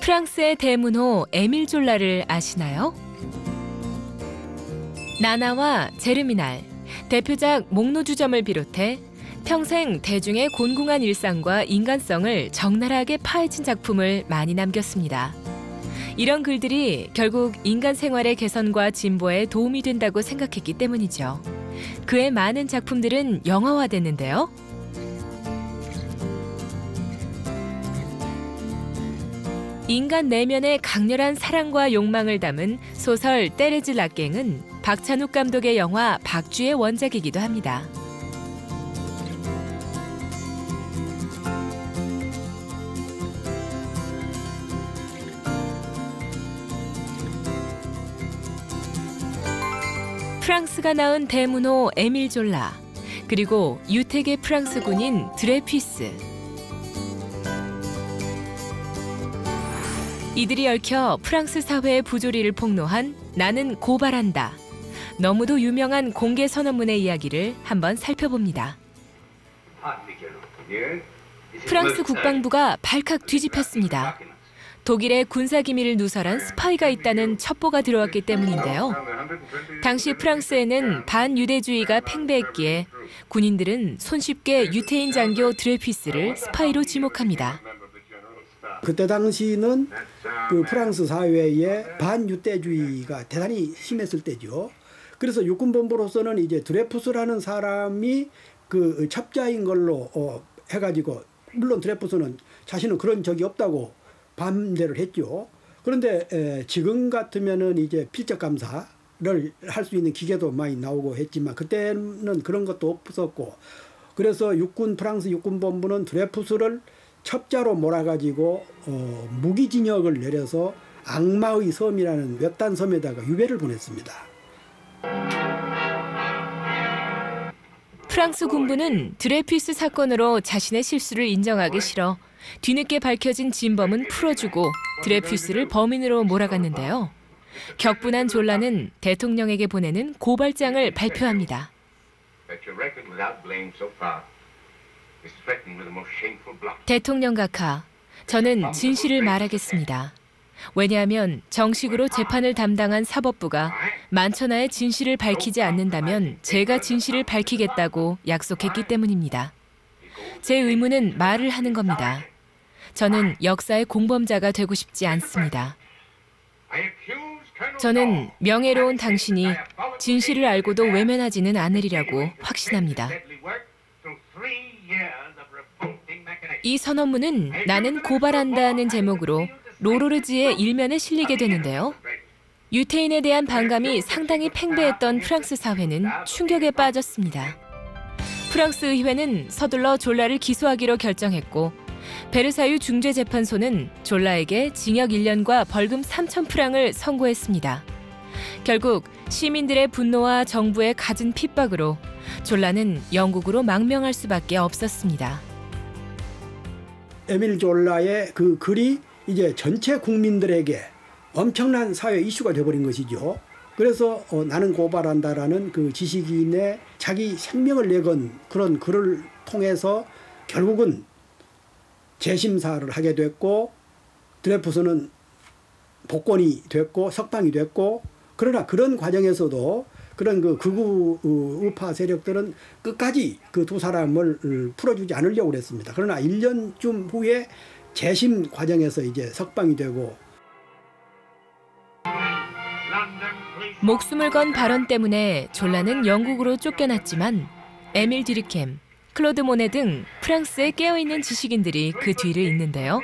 프랑스의 대문호 에밀 졸라를 아시나요? 나나와 제르미날, 대표작 목노주점을 비롯해 평생 대중의 곤궁한 일상과 인간성을 적나라하게 파헤친 작품을 많이 남겼습니다. 이런 글들이 결국 인간 생활의 개선과 진보에 도움이 된다고 생각했기 때문이죠. 그의 많은 작품들은 영화화됐는데요. 인간 내면의 강렬한 사랑과 욕망을 담은 소설 테레즈 락갱은 박찬욱 감독의 영화 박쥐의 원작이기도 합니다. 프랑스가 낳은 대문호 에밀 졸라, 그리고 유택의 프랑스 군인 드레피스. 이들이 얽혀 프랑스 사회의 부조리를 폭로한 나는 고발한다. 너무도 유명한 공개 선언문의 이야기를 한번 살펴봅니다. 프랑스 국방부가 발칵 뒤집혔습니다. 독일의 군사기밀을 누설한 스파이가 있다는 첩보가 들어왔기 때문인데요. 당시 프랑스에는 반유대주의가 팽배했기에 군인들은 손쉽게 유태인 장교 드레피스를 스파이로 지목합니다. 그때 당시는 그 프랑스 사회에 반유대주의가 대단히 심했을 때죠. 그래서 육군본부로서는 이제 드레푸스라는 사람이 그 첩자인 걸로 해가지고, 물론 드레푸스는 자신은 그런 적이 없다고 반대를 했죠. 그런데 지금 같으면은 이제 필적 감사를 할 수 있는 기계도 많이 나오고 했지만 그때는 그런 것도 없었고, 그래서 프랑스 육군본부는 드레푸스를 첩자로 몰아가지고 무기징역을 내려서 악마의 섬이라는 외딴 섬에다가 유배를 보냈습니다. 프랑스 군부는 드레피스 사건으로 자신의 실수를 인정하기 싫어 뒤늦게 밝혀진 진범은 풀어주고 드레피스를 범인으로 몰아갔는데요. 격분한 졸라는 대통령에게 보내는 고발장을 발표합니다. 대통령 각하, 저는 진실을 말하겠습니다. 왜냐하면 정식으로 재판을 담당한 사법부가 만천하의 진실을 밝히지 않는다면 제가 진실을 밝히겠다고 약속했기 때문입니다. 제 의무는 말을 하는 겁니다. 저는 역사의 공범자가 되고 싶지 않습니다. 저는 명예로운 당신이 진실을 알고도 외면하지는 않으리라고 확신합니다. 이 선언문은 나는 고발한다는 제목으로 로로르지의 일면에 실리게 되는데요. 유태인에 대한 반감이 상당히 팽배했던 프랑스 사회는 충격에 빠졌습니다. 프랑스 의회는 서둘러 졸라를 기소하기로 결정했고, 베르사유 중재재판소는 졸라에게 징역 1년과 벌금 3,000프랑을 선고했습니다. 결국 시민들의 분노와 정부의 갖은 핍박으로 졸라는 영국으로 망명할 수밖에 없었습니다. 에밀 졸라의 그 글이 이제 전체 국민들에게 엄청난 사회 이슈가 되어버린 것이죠. 그래서 나는 고발한다라는 그 지식인의 자기 생명을 내건 그런 글을 통해서 결국은 재심사를 하게 됐고, 드레푸스는 복권이 됐고 석방이 됐고, 그러나 그런 과정에서도 그런 그 극우 우파 세력들은 끝까지 그 두 사람을 풀어주지 않으려고 그랬습니다. 그러나 1년쯤 후에 재심 과정에서 이제 석방이 되고, 목숨을 건 발언 때문에 졸라는 영국으로 쫓겨났지만 에밀 듀리켐, 클로드 모네 등 프랑스에 깨어있는 지식인들이 그 뒤를 잇는데요.